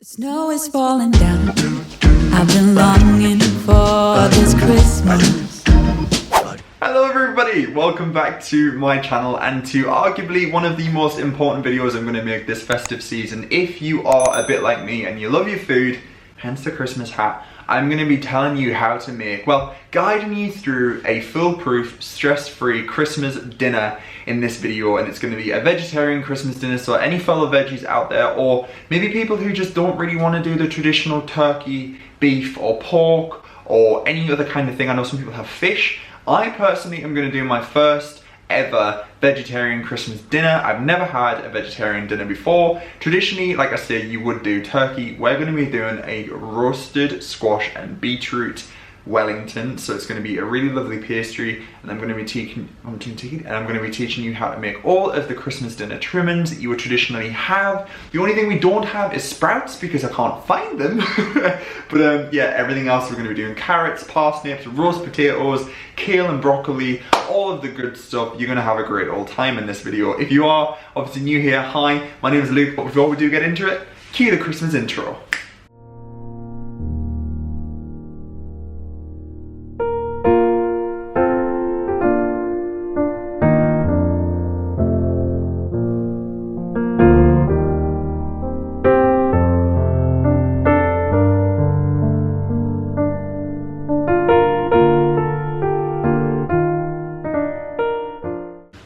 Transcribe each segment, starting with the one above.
The snow is falling down. I've been longing for this Christmas. Hello everybody, welcome back to my channel and to arguably one of the most important videos I'm going to make this festive season. If you are a bit like me and you love your food, hence the Christmas hat, I'm going to be telling you how to make, well, guiding you through a foolproof, stress-free Christmas dinner in this video. And it's going to be a vegetarian Christmas dinner, so any fellow veggies out there, or maybe people who just don't really want to do the traditional turkey, beef or pork or any other kind of thing. I know some people have fish. I personally am going to do my first ever vegetarian Christmas dinner. I've never had a vegetarian dinner before. Traditionally, like I said, you would do turkey. We're going to be doing a roasted squash and beetroot Wellington, so it's going to be a really lovely pastry, and I'm going to be teaching you how to make all of the Christmas dinner trimmings that you would traditionally have. The only thing we don't have is sprouts because I can't find them. But yeah, everything else we're going to be doing: carrots, parsnips, roast potatoes, kale and broccoli, all of the good stuff. You're going to have a great old time in this video. If you are obviously new here, hi, my name is Luke, but before we do get into it, cue the Christmas intro.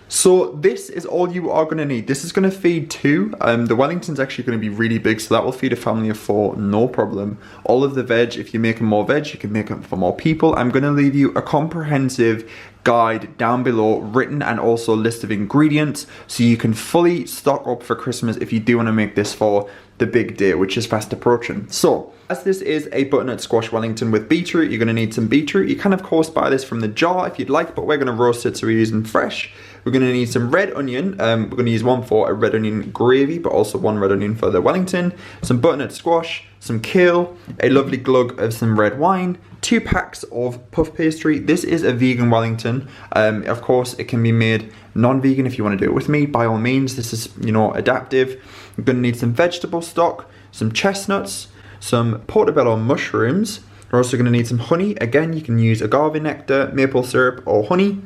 So this is all you are going to need. This is going to feed two. The Wellington's actually going to be really big, so that will feed a family of four, no problem. All of the veg, if you're making more veg, you can make it for more people. I'm going to leave you a comprehensive guide down below, written, and also a list of ingredients, so you can fully stock up for Christmas if you do want to make this for the big day, which is fast approaching. So, as this is a butternut squash Wellington with beetroot, you're going to need some beetroot. You can of course buy this from the jar if you'd like, but we're going to roast it, so we're using fresh. We're going to need some red onion. We're going to use one for a red onion gravy, but also one red onion for the Wellington. Some butternut squash, some kale, a lovely glug of some red wine, 2 packs of puff pastry. This is a vegan Wellington. Of course, it can be made non-vegan if you want to do it with me. By all means, this is, you know, adaptive. We're going to need some vegetable stock, some chestnuts, some Portobello mushrooms. We're also going to need some honey. Again, you can use agave nectar, maple syrup, or honey.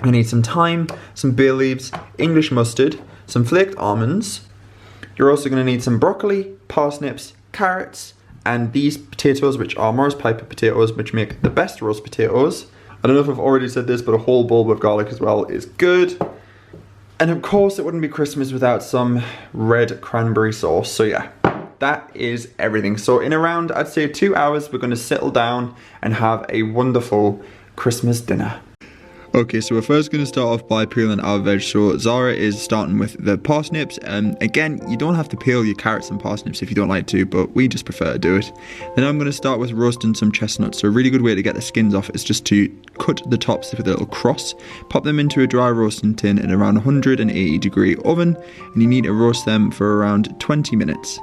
We need some thyme, some bay leaves, English mustard, some flaked almonds. You're also going to need some broccoli, parsnips, carrots, and these potatoes, which are Morris Piper potatoes, which make the best roast potatoes. I don't know if I've already said this, but a whole bulb of garlic as well is good. And of course, it wouldn't be Christmas without some red cranberry sauce. So yeah, that is everything. So in around, I'd say 2 hours, we're going to settle down and have a wonderful Christmas dinner. Okay, so we're first going to start off by peeling our veg. So Zara is starting with the parsnips. Again, you don't have to peel your carrots and parsnips if you don't like to, but we just prefer to do it. Then I'm going to start with roasting some chestnuts. So a really good way to get the skins off is just to cut the tops with a little cross, pop them into a dry roasting tin in around 180-degree oven, and you need to roast them for around 20 minutes.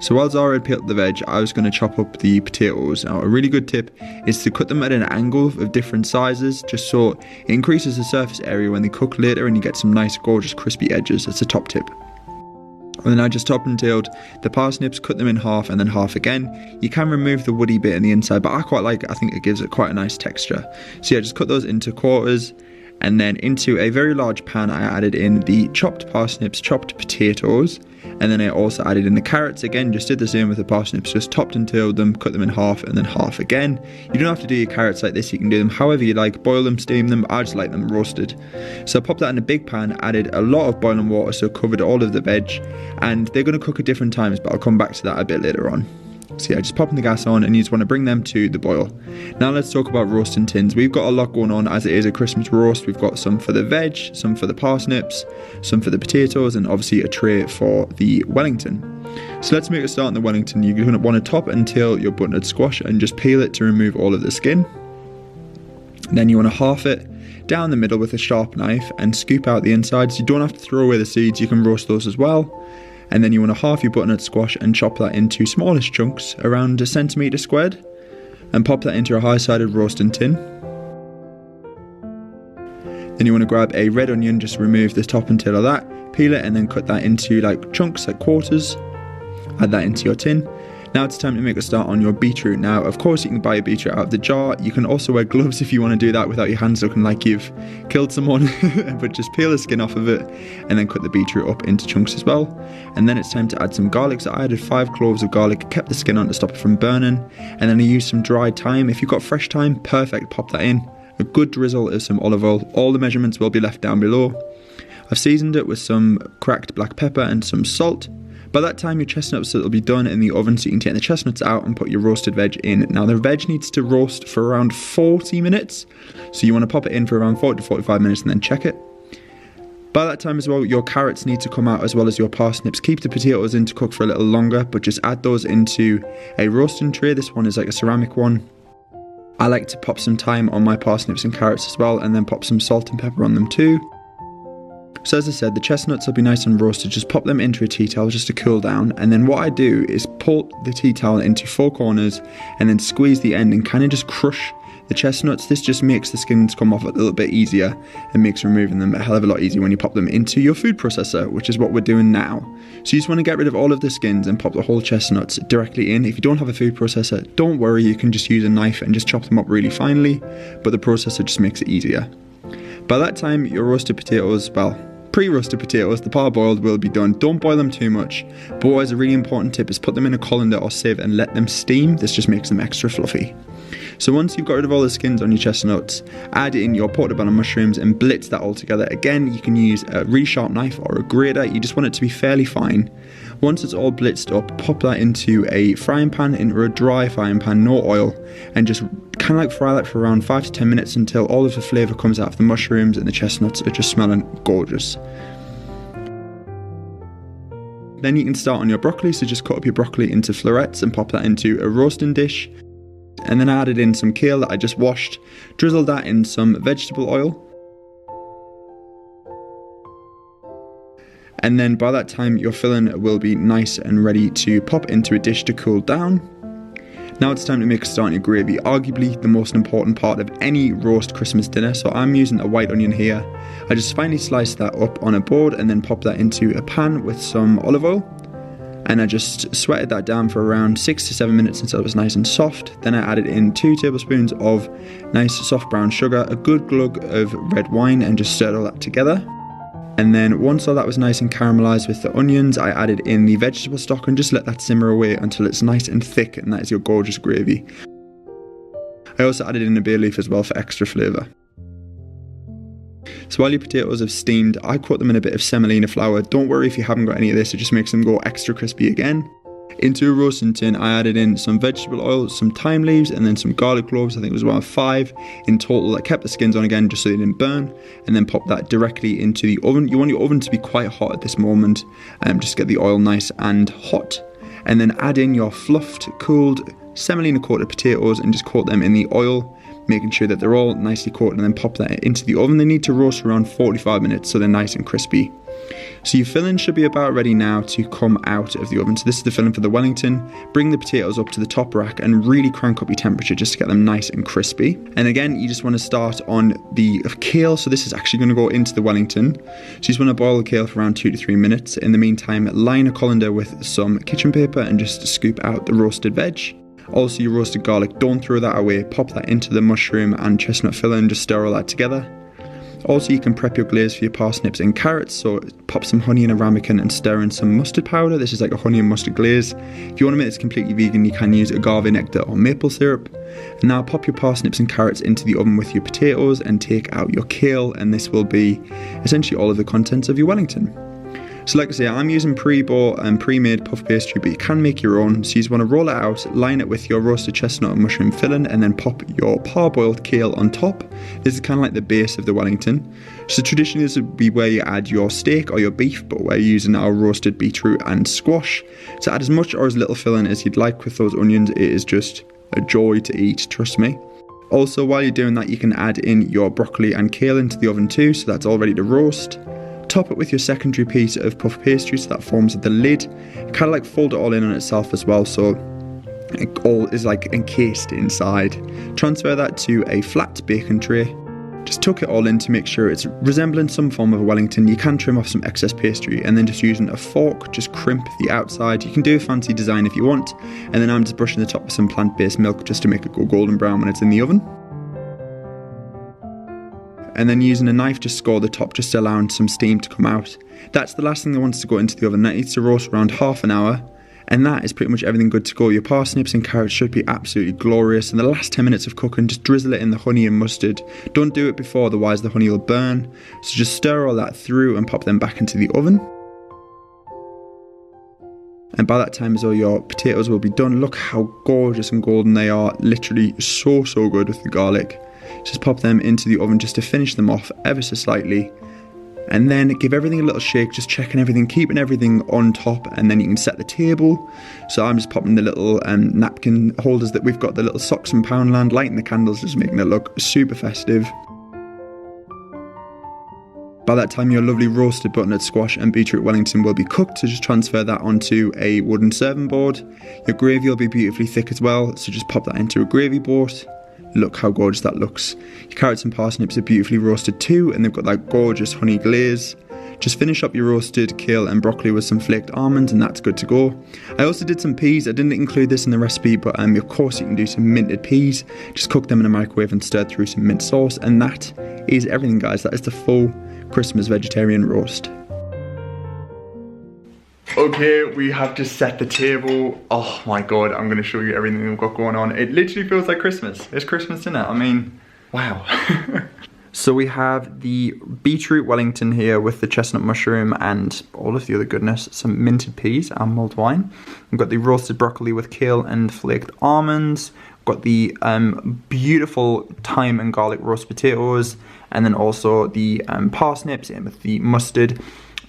So while Zara had peeled the veg, I was going to chop up the potatoes. Now, a really good tip is to cut them at an angle of different sizes, just so it increases the surface area when they cook later and you get some nice, gorgeous, crispy edges. That's a top tip. And then I just top and tailed the parsnips, cut them in half and then half again. You can remove the woody bit in the inside, but I quite like it. I think it gives it quite a nice texture. So yeah, just cut those into quarters. And then into a very large pan, I added in the chopped parsnips, chopped potatoes, and then I also added in the carrots. Again, just did the same with the parsnips, just topped and tailed them, cut them in half and then half again. You don't have to do your carrots like this, you can do them however you like, boil them, steam them. I just like them roasted. So I popped that in a big pan, added a lot of boiling water, so covered all of the veg, and they're going to cook at different times, but I'll come back to that a bit later on. So yeah, just popping the gas on, and you just want to bring them to the boil. Now let's talk about roasting tins. We've got a lot going on as it is a Christmas roast. We've got some for the veg, some for the parsnips, some for the potatoes, and obviously a tray for the Wellington. So let's make a start on the Wellington. You're going to want to top and tail your butternut squash and just peel it to remove all of the skin. Then you want to half it down the middle with a sharp knife and scoop out the insides. You don't have to throw away the seeds, you can roast those as well. And then you want to half your butternut squash and chop that into smallish chunks, around 1 centimetre squared, and pop that into a high-sided roasting tin. Then you want to grab a red onion, just remove the top and tail of that, peel it and then cut that into like chunks, like quarters. Add that into your tin. Now it's time to make a start on your beetroot. Now, of course, you can buy a beetroot out of the jar. You can also wear gloves if you want to do that without your hands looking like you've killed someone. But just peel the skin off of it and then cut the beetroot up into chunks as well. And then it's time to add some garlic. So I added 5 cloves of garlic, kept the skin on to stop it from burning. And then I used some dried thyme. If you've got fresh thyme, perfect, pop that in. A good drizzle of some olive oil. All the measurements will be left down below. I've seasoned it with some cracked black pepper and some salt. By that time your chestnuts will be done in the oven, so you can take the chestnuts out and put your roasted veg in. Now the veg needs to roast for around 40 minutes, so you want to pop it in for around 40 to 45 minutes and then check it. By that time as well, your carrots need to come out as well as your parsnips. Keep the potatoes in to cook for a little longer, but just add those into a roasting tray. This one is like a ceramic one. I like to pop some thyme on my parsnips and carrots as well, and then pop some salt and pepper on them too. So as I said, the chestnuts will be nice and roasted. Just pop them into a tea towel just to cool down. And then what I do is pull the tea towel into 4 corners and then squeeze the end and kind of just crush the chestnuts. This just makes the skins come off a little bit easier and makes removing them a hell of a lot easier when you pop them into your food processor, which is what we're doing now. So you just want to get rid of all of the skins and pop the whole chestnuts directly in. If you don't have a food processor, don't worry, you can just use a knife and just chop them up really finely, but the processor just makes it easier. By that time, your roasted potatoes, well, pre-roasted potatoes, the parboiled, will be done. Don't boil them too much. But what is a really important tip is put them in a colander or sieve and let them steam. This just makes them extra fluffy. So once you've got rid of all the skins on your chestnuts, add in your portobello mushrooms and blitz that all together. Again, you can use a really sharp knife or a grater. You just want it to be fairly fine. Once it's all blitzed up, pop that into a frying pan, into a dry frying pan, no oil, and just kind of like fry that for around 5 to 10 minutes until all of the flavour comes out of the mushrooms and the chestnuts are just smelling gorgeous. Then you can start on your broccoli, so just cut up your broccoli into florets and pop that into a roasting dish. And then I added in some kale that I just washed, drizzled that in some vegetable oil. And then by that time your filling will be nice and ready to pop into a dish to cool down. Now it's time to make a start on your gravy, arguably the most important part of any roast Christmas dinner. So I'm using a white onion here. I just finely sliced that up on a board and then popped that into a pan with some olive oil. And I just sweated that down for around 6 to 7 minutes until it was nice and soft. Then I added in 2 tablespoons of nice soft brown sugar, a good glug of red wine, and just stirred all that together. And then once all that was nice and caramelized with the onions, I added in the vegetable stock and just let that simmer away until it's nice and thick, and that is your gorgeous gravy. I also added in a bay leaf as well for extra flavour. So while your potatoes have steamed, I coat them in a bit of semolina flour. Don't worry if you haven't got any of this, it just makes them go extra crispy again. Into a roasting tin, I added in some vegetable oil, some thyme leaves, and then some garlic cloves. I think it was around 5 in total. I kept the skins on again just so they didn't burn, and then pop that directly into the oven. You want your oven to be quite hot at this moment, just get the oil nice and hot. And then add in your fluffed, cooled, semolina coated potatoes and just coat them in the oil, making sure that they're all nicely coated, and then pop that into the oven. They need to roast around 45 minutes so they're nice and crispy. So your filling should be about ready now to come out of the oven. So this is the filling for the Wellington. Bring the potatoes up to the top rack and really crank up your temperature just to get them nice and crispy. And again, you just want to start on the kale. So this is actually going to go into the Wellington. So you just want to boil the kale for around 2 to 3 minutes. In the meantime, line a colander with some kitchen paper and just scoop out the roasted veg. Also your roasted garlic, don't throw that away. Pop that into the mushroom and chestnut filling, just stir all that together. Also you can prep your glaze for your parsnips and carrots, so pop some honey in a ramekin and stir in some mustard powder. This is like a honey and mustard glaze. If you want to make this completely vegan, you can use agave nectar or maple syrup. And now pop your parsnips and carrots into the oven with your potatoes and take out your kale, and this will be essentially all of the contents of your Wellington. So like I say, I'm using pre-bought and pre-made puff pastry, but you can make your own. So you just want to roll it out, line it with your roasted chestnut and mushroom filling, and then pop your parboiled kale on top. This is kind of like the base of the Wellington. So traditionally this would be where you add your steak or your beef, but we're using our roasted beetroot and squash. So add as much or as little filling as you'd like with those onions. It is just a joy to eat, trust me. Also, while you're doing that, you can add in your broccoli and kale into the oven too, so that's all ready to roast. Top it with your secondary piece of puff pastry so that forms the lid. Kind of like fold it all in on itself as well, so it all is like encased inside. Transfer that to a flat baking tray. Just tuck it all in to make sure it's resembling some form of a Wellington. You can trim off some excess pastry and then just using a fork, just crimp the outside. You can do a fancy design if you want. And then I'm just brushing the top with some plant-based milk just to make it go golden brown when it's in the oven. And then using a knife, just score the top, just allowing some steam to come out. That's the last thing that wants to go into the oven. That needs to roast around half an hour. And that is pretty much everything good to go. Your parsnips and carrots should be absolutely glorious. In the last 10 minutes of cooking, just drizzle it in the honey and mustard. Don't do it before, otherwise the honey will burn. So just stir all that through and pop them back into the oven. And by that time as well, your potatoes will be done. Look how gorgeous and golden they are. Literally so good with the garlic. Just pop them into the oven just to finish them off ever so slightly. And then give everything a little shake, just checking everything, keeping everything on top, and then you can set the table. So I'm just popping the little napkin holders that we've got, the little socks from Poundland, lighting the candles, just making it look super festive. By that time, your lovely roasted butternut squash and beetroot Wellington will be cooked, so just transfer that onto a wooden serving board. Your gravy will be beautifully thick as well, so just pop that into a gravy boat. Look how gorgeous that looks. Your carrots and parsnips are beautifully roasted too, and they've got that gorgeous honey glaze. Just finish up your roasted kale and broccoli with some flaked almonds, and that's good to go. I also did some peas. I didn't include this in the recipe, but of course you can do some minted peas. Just cook them in a microwave and stir through some mint sauce, and that is everything, guys. That is the full Christmas vegetarian roast. Okay, we have just set the table. Oh my god, I'm going to show you everything we've got going on. It literally feels like Christmas. It's Christmas dinner. I mean, wow. So we have the beetroot Wellington here with the chestnut mushroom and all of the other goodness. Some minted peas and mulled wine. We've got the roasted broccoli with kale and flaked almonds. We've got the beautiful thyme and garlic roast potatoes. And then also the parsnips in with the mustard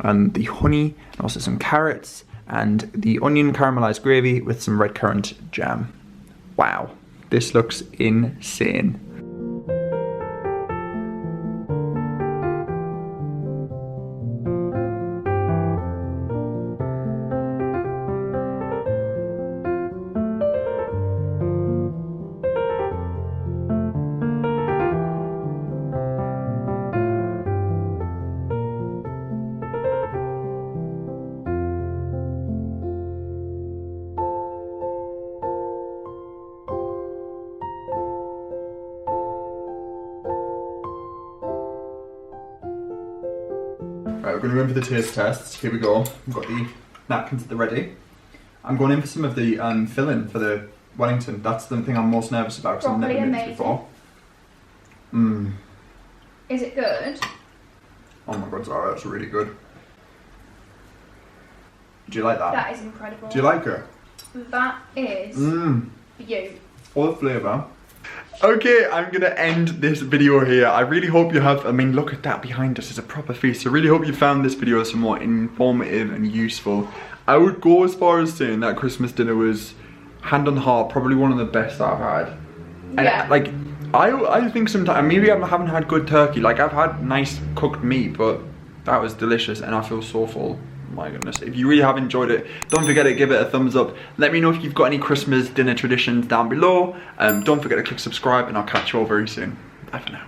and the honey, and also some carrots, and the onion caramelized gravy with some red currant jam. Wow, this looks insane. Right, we're going to go in for the taste tests. Here we go. We've got the napkins at the ready. I'm going in for some of the filling for the Wellington. That's the thing I'm most nervous about because I've never made this before. Is it good? Oh my god, Zara, that's really good. Do you like that? That is incredible. Do you like it? That is for you. All the flavour. Okay, I'm gonna end this video here. I really hope you have, I mean, look at that behind us, it's a proper feast. I really hope you found this video somewhat informative and useful. I would go as far as saying that Christmas dinner was, hand on heart, probably one of the best I've had. And yeah. Like, I think sometimes, maybe I haven't had good turkey. Like, I've had nice cooked meat, but that was delicious and I feel so full. My goodness, if you really have enjoyed it, don't forget to give it a thumbs up. Let me know if you've got any Christmas dinner traditions down below. Don't forget to click subscribe and I'll catch you all very soon. Bye for now.